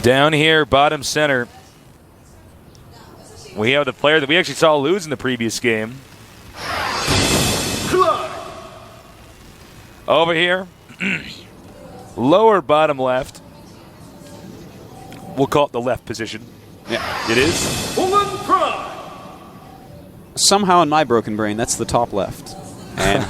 Down here, bottom center, we have the player that we actually saw lose in the previous game. Clide. Over here, lower bottom left. We'll call it the left position. Yeah. It is. HongUn Prime. Somehow in my broken brain, that's the top left. And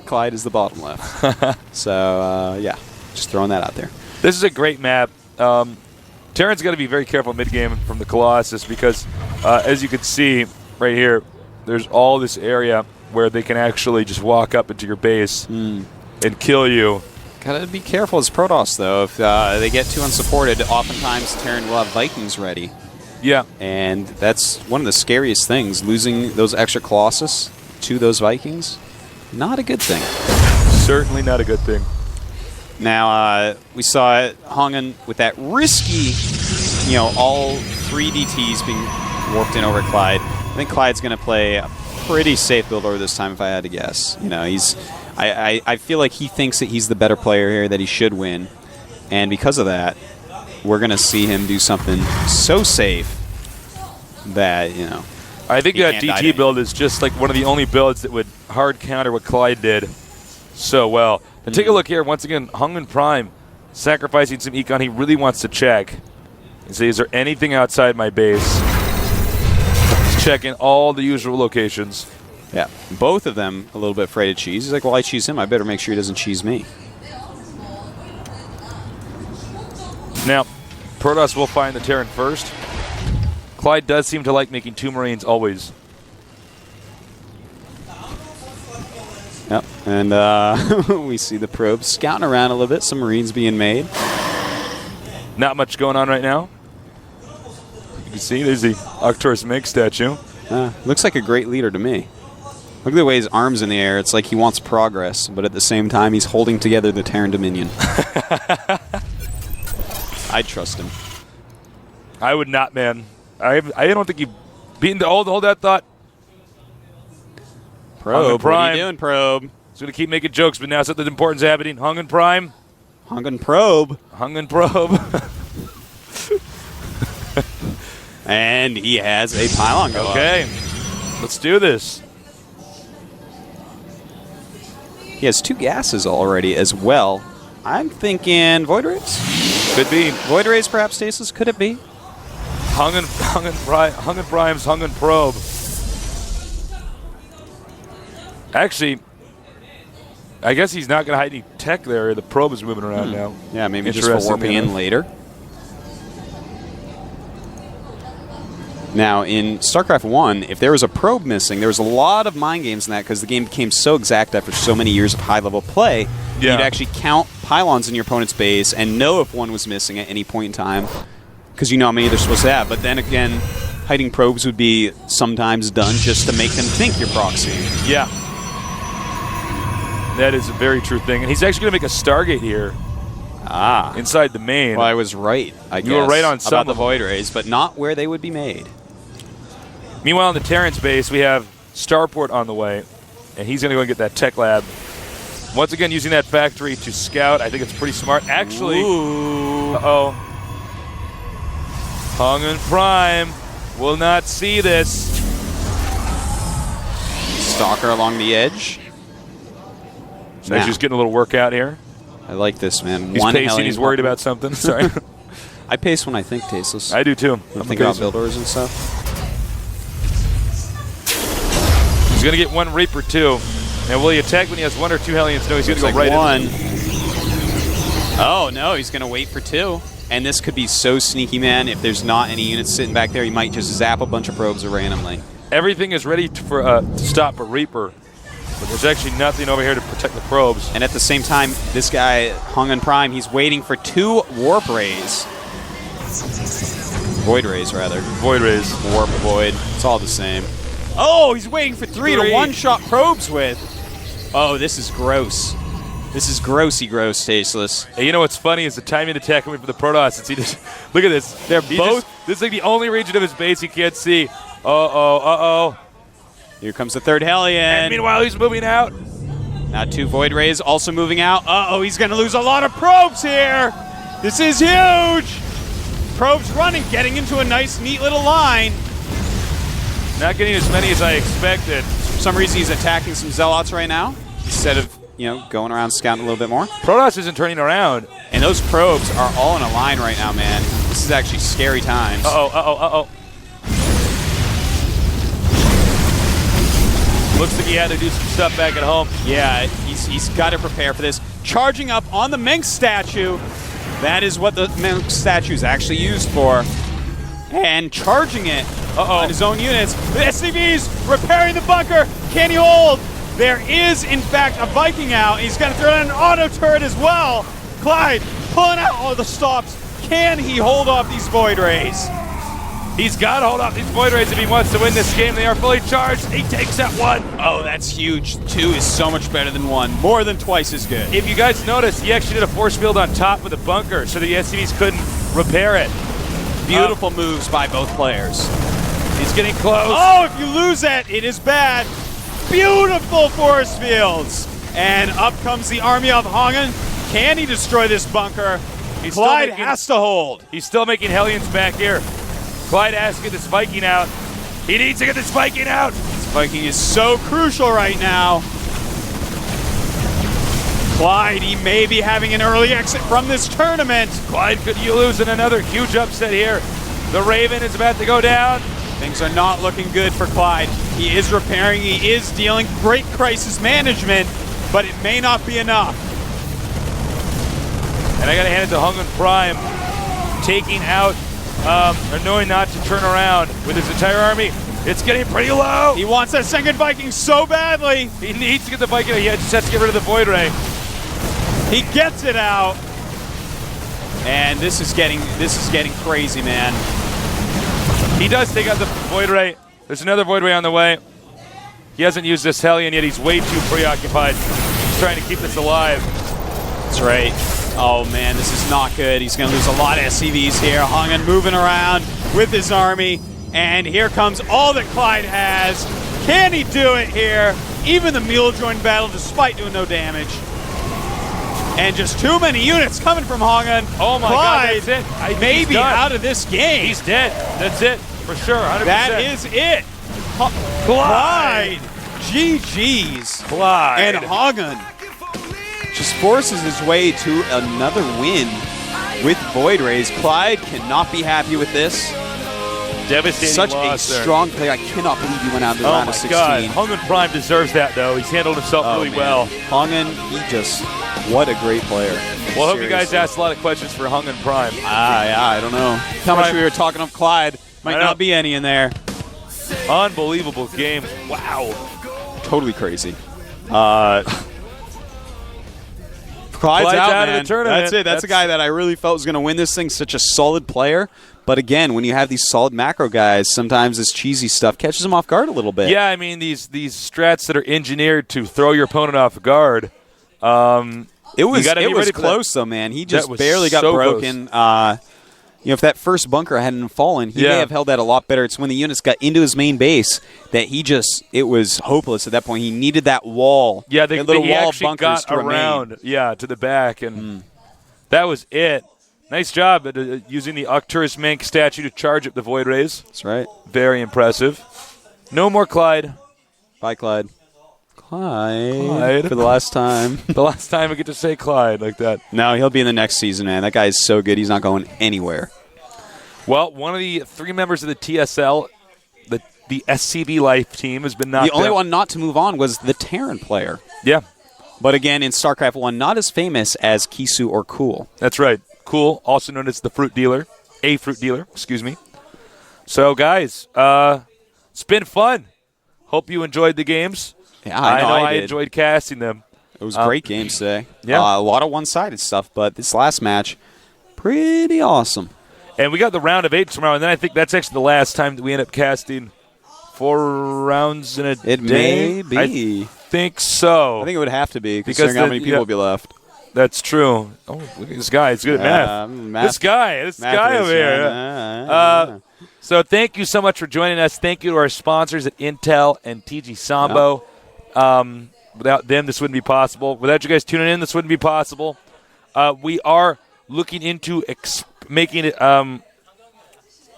Clide is the bottom left. So, yeah, just throwing that out there. This is a great map. Terran's got to be very careful mid-game from the Colossus because, as you can see right here, there's all this area where they can actually just walk up into your base and kill you. Gotta be careful as Protoss, though. If they get too unsupported, oftentimes Terran will have Vikings ready. Yeah. And that's one of the scariest things, losing those extra Colossus to those Vikings. Not a good thing. Certainly not a good thing. Now, we saw HongUn with that risky, all 3 DTs being warped in over Clide. I think Clide's going to play a pretty safe build over this time if I had to guess. I feel like he thinks that he's the better player here, that he should win. And because of that, we're going to see him do something so safe that, I think that DT build is just like one of the only builds that would hard counter what Clide did so well. And take a look here. Once again, HongUn Prime sacrificing some econ. He really wants to check and say, is there anything outside my base? He's checking all the usual locations. Yeah, both of them a little bit afraid of cheese. He's like, well, I cheese him. I better make sure he doesn't cheese me. Now, Protoss will find the Terran first. Clide does seem to like making 2 Marines always. Yep, and we see the probes scouting around a little bit. Some Marines being made. Not much going on right now. You can see there's the Arcturus Meg statue. Looks like a great leader to me. Look at the way his arm's in the air. It's like he wants progress, but at the same time, he's holding together the Terran Dominion. I'd trust him. I would not, man. I don't think you've beaten the hold that thought. Probe, what are you doing, Probe? He's going to keep making jokes, but now something important's happening. HongUn Prime. HongUn Probe. HongUn Probe. And he has a pylon go Okay. Let's do this. He has 2 gases already as well. I'm thinking Void Rays? Could be. Void Rays, perhaps, Stasis? Could it be? HongUn Prime's HongUn Probe. Actually, I guess he's not going to hide any tech there. The probe is moving around now. Yeah, maybe just for warping in later. Now, in StarCraft 1, if there was a probe missing, there was a lot of mind games in that because the game became so exact after so many years of high-level play. Yeah. You'd actually count pylons in your opponent's base and know if one was missing at any point in time because you know how many they're supposed to have. But then again, hiding probes would be sometimes done just to make them think you're proxying. Yeah. That is a very true thing. And he's actually going to make a Stargate here. Inside the main. Well, I was right, I guess. You were right on some about the Void Rays, but not where they would be made. Meanwhile, in the Terran's base, we have Starport on the way, and he's going to go and get that tech lab. Once again, using that factory to scout. I think it's pretty smart. Actually, HongUn Prime will not see this. Stalker along the edge. So he's just getting a little workout here. I like this, man. He's pacing. He's worried about something. Sorry. I pace when I think, Tasteless. I do, too. I think about builders and stuff. He's going to get 1 Reaper, too. Now, will he attack when he has 1 or 2 Hellions? No, he's going to go like right 1. in. Oh, no, he's going to wait for 2. And this could be so sneaky, man. If there's not any units sitting back there, he might just zap a bunch of probes randomly. Everything is ready to stop a Reaper. But there's actually nothing over here to protect the probes. And at the same time, this guy, HongUn Prime, he's waiting for 2 Warp Rays. Void Rays, rather. Void Rays. Warp, Void. It's all the same. Oh, he's waiting for 3 to one-shot probes with. Oh, this is gross. This is grossy gross, Tasteless. Hey, you know what's funny is the timing attack coming from the Protoss. He just, look at this. They're both. This is like the only region of his base he can't see. Uh-oh. Here comes the 3rd Hellion. And meanwhile, he's moving out. Now 2 Void Rays also moving out. Uh-oh, he's going to lose a lot of probes here. This is huge. Probes running, getting into a nice, neat little line. Not getting as many as I expected. For some reason, he's attacking some Zealots right now instead of, going around scouting a little bit more. Protoss isn't turning around. And those probes are all in a line right now, man. This is actually scary times. Uh-oh. Looks like he had to do some stuff back at home. Yeah, he's got to prepare for this. Charging up on the Mink statue. That is what the Mink statue is actually used for. And charging it on his own units. The SCVs repairing the bunker. Can he hold? There is, in fact, a Viking out. He's going to throw in an auto turret as well. Clide pulling out all the stops. Can he hold off these Void Rays? He's got to hold off these Void Rays if he wants to win this game. They are fully charged. He takes that one. Oh, that's huge. 2 is so much better than 1. More than twice as good. If you guys noticed, he actually did a force field on top of the bunker so the SCVs couldn't repair it. Beautiful moves by both players. He's getting close. Oh, if you lose it is bad. Beautiful force fields. And up comes the army of HongUn. Can he destroy this bunker? Clide has to hold. He's still making Hellions back here. Clide has to get this Viking out. He needs to get this Viking out. This Viking is so crucial right now. Clide, he may be having an early exit from this tournament. Clide could lose in another huge upset here. The Raven is about to go down. Things are not looking good for Clide. He is repairing, he is dealing great crisis management, but it may not be enough. And I gotta hand it to HongUn Prime, taking out, or knowing not to turn around with his entire army. It's getting pretty low. He wants that second Viking so badly. He needs to get the Viking. He just has to get rid of the Void Ray. He gets it out. And this is getting crazy, man. He does take out the Void Ray. There's another Void Ray on the way. He hasn't used this Hellion yet. He's way too preoccupied. He's trying to keep this alive. That's right. Oh, man, this is not good. He's going to lose a lot of SCVs here. HongUn moving around with his army. And here comes all that Clide has. Can he do it here? Even the mule join battle, despite doing no damage. And just too many units coming from HongUn. Oh my Clide God, that's it. may be out of this game. He's dead. That's it, for sure, 100%. That is it. Clide. GG's. Clide. And HongUn just forces his way to another win with Void Rays. Clide cannot be happy with this. Devastating Such loss a strong player. I cannot believe he went out to the round of 16. Oh my God, HongUn Prime deserves that though. He's handled himself really well. HongUn, what a great player. Well, I hope you guys asked a lot of questions for HongUn Prime. Yeah, I don't know. How much we were talking of Clide. Might not be any in there. Unbelievable game. Wow. Totally crazy. Clide's out of the tournament. That's it. That's a guy that I really felt was going to win this thing. Such a solid player. But again, when you have these solid macro guys, sometimes this cheesy stuff catches them off guard a little bit. Yeah, I mean, these strats that are engineered to throw your opponent off guard. It was close, though, man. He just barely got broken. If that first bunker hadn't fallen, he may have held that a lot better. It's when the units got into his main base that it was hopeless at that point. He needed that wall. Yeah, that little wall of bunkers got to around, to the back, and that was it. Nice job at using the Arcturus Mink statue to charge up the Void Rays. That's right. Very impressive. No more Clide. Bye, Clide. Clide. For the last time. The last time I get to say Clide like that. No, he'll be in the next season, man. That guy is so good. He's not going anywhere. Well, one of the 3 members of the TSL, the SCB Life team, has been knocked out. The only one not to move on was the Terran player. Yeah. But again, in StarCraft 1, not as famous as Kisu or Cool. That's right. Cool, also known as the fruit dealer. Excuse me. So, guys, it's been fun. Hope you enjoyed the games. Yeah, I know I enjoyed casting them. It was great games today. Yeah. A lot of one-sided stuff, but this last match, pretty awesome. And we got the round of 8 tomorrow, and then I think that's actually the last time that we end up casting 4 rounds in a day. It may be. I think so. I think it would have to be, considering how many people will be left. That's true. Oh, look at this guy. He's good at math. This guy over here. So thank you so much for joining us. Thank you to our sponsors at Intel and TG Sambo. Without them, this wouldn't be possible. Without you guys tuning in, this wouldn't be possible. We are looking into making it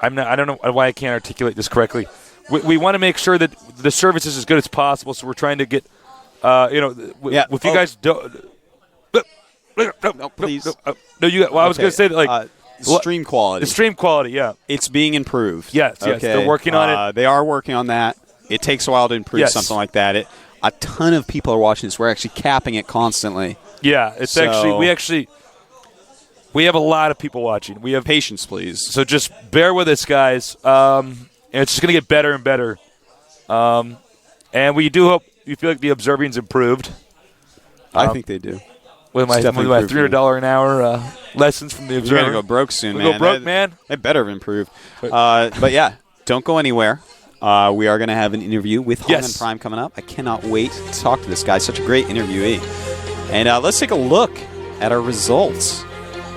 I don't know why I can't articulate this correctly. We want to make sure that the service is as good as possible, so we're trying to get, if you guys don't. No, please. No, you. Well, I was going to say that, stream quality. The stream quality, yeah. It's being improved. Yes, okay. They're working on it. They are working on that. It takes a while to improve something like that. A ton of people are watching this. We're actually capping it constantly. Yeah, it's we have a lot of people watching. We have patience, please. So just bear with us, guys. And it's just going to get better and better. And we do hope you feel like the observing's improved. I think they do. With my $300 an hour lessons from the Observer. You're going to go broke soon, man. Go broke, man. They better have improved. But yeah, don't go anywhere. We are going to have an interview with HongUn Prime coming up. I cannot wait to talk to this guy. Such a great interviewee. And let's take a look at our results.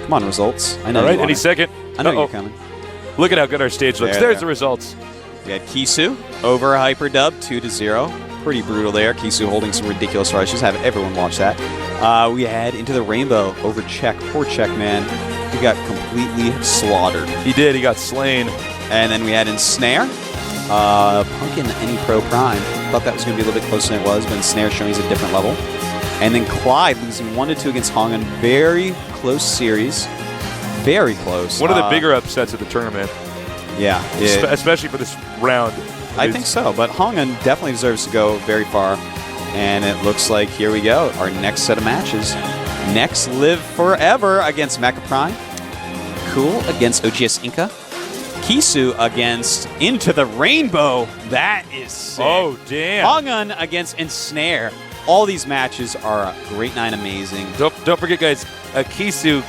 Come on, results. I know. All right, any second. I know you're coming. Look at how good our stage looks. There's the results. We had Kisu over Hyperdub 2-0. Pretty brutal there. Kisu holding some ridiculous rushes. Have everyone watch that. We had Into the Rainbow over Check. Poor Check, man. He got completely slaughtered. He did. He got slain. And then we had Ensnare. Punkin Any Pro Prime. Thought that was going to be a little bit closer than it was, but Ensnare showing he's a different level. And then Clide losing 1-2 against HongUn. Very close series. Very close. One of the bigger upsets of the tournament. Yeah. Especially for this round. I think so, but HongUn definitely deserves to go very far. And it looks like, here we go, our next set of matches. Next, Live Forever against Mecha Prime. Cool against OGS Inca. Kisu against Into the Rainbow. That is sick. Oh, damn. HongUn against Ensnare. All these matches are great night amazing. Don't forget, guys, Kisu,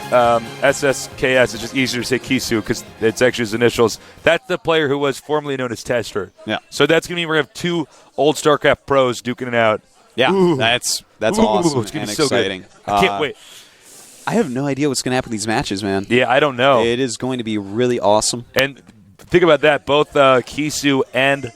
SSKS, is just easier to say Kisu because it's actually his initials. That's the player who was formerly known as Tester. Yeah. So that's going to mean we're going to have two old StarCraft pros duking it out. Yeah, that's awesome. It's going to be so exciting. Good. I can't wait. I have no idea what's going to happen in these matches, man. Yeah, I don't know. It is going to be really awesome. And think about that. Both Kisu and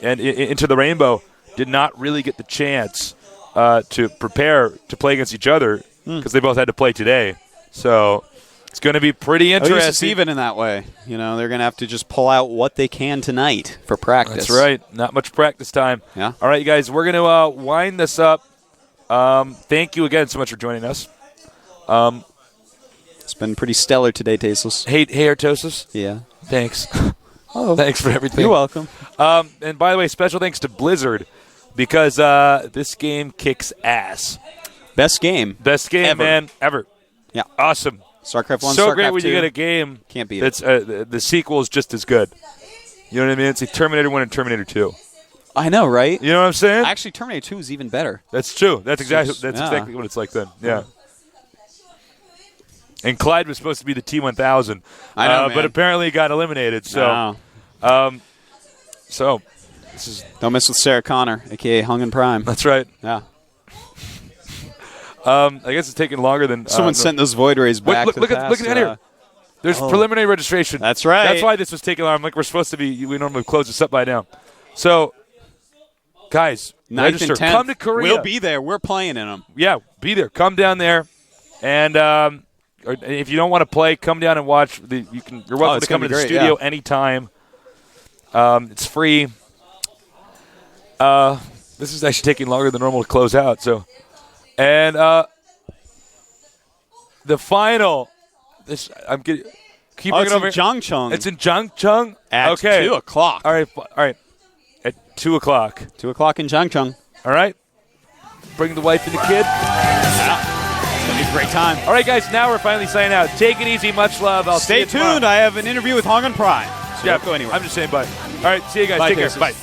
and Into the Rainbow did not really get the chance to prepare to play against each other because they both had to play today. So it's going to be pretty interesting. It's even in that way. You know, they're going to have to just pull out what they can tonight for practice. That's right. Not much practice time. Yeah. All right, you guys, we're going to wind this up. Thank you again so much for joining us. It's been pretty stellar today, Tasteless. Hey, Artosis. Yeah. Thanks. Oh, thanks for everything. You're welcome. And by the way, special thanks to Blizzard because this game kicks ass. Best game. Best game, ever. man, ever. Yeah. Awesome. StarCraft 1, so StarCraft great when 2. you get a game Can't beat that's the sequel is just as good. You know what I mean? It's like Terminator 1 and Terminator 2. I know, right? You know what I'm saying? Actually, Terminator 2 is even better. That's true. That's exactly what it's like then. Yeah. And Clide was supposed to be the T-1000. I know, but apparently got eliminated. So, this is don't mess with Sarah Connor, a.k.a. HongUn Prime. That's right. Yeah. I guess it's taking longer than someone sent those Void Rays back. Look at that here. There's preliminary registration. That's right. That's why this was taking long. Like we're supposed to be. We normally close this up by now. So, guys, 9th register. and 10th. Come to Korea. We'll be there. We're playing in them. Yeah, be there. Come down there, and or if you don't want to play, come down and watch. You're welcome to come to the studio anytime. It's free. This is actually taking longer than normal to close out. So, and the final. This I'm getting. Keep bringing over. It's in Changchung. It's in Changchung at 2 o'clock. All right. At 2 o'clock. 2 o'clock in Changchung. All right. Bring the wife and the kid. Yeah. It's gonna be a great time. All right, guys. Now we're finally signing out. Take it easy. Much love. I'll stay see you tuned. tomorrow. I have an interview with HongUn Prime. So yeah, don't go anywhere. I'm just saying bye. All right. See you guys. Bye, Take care. Casey. Bye.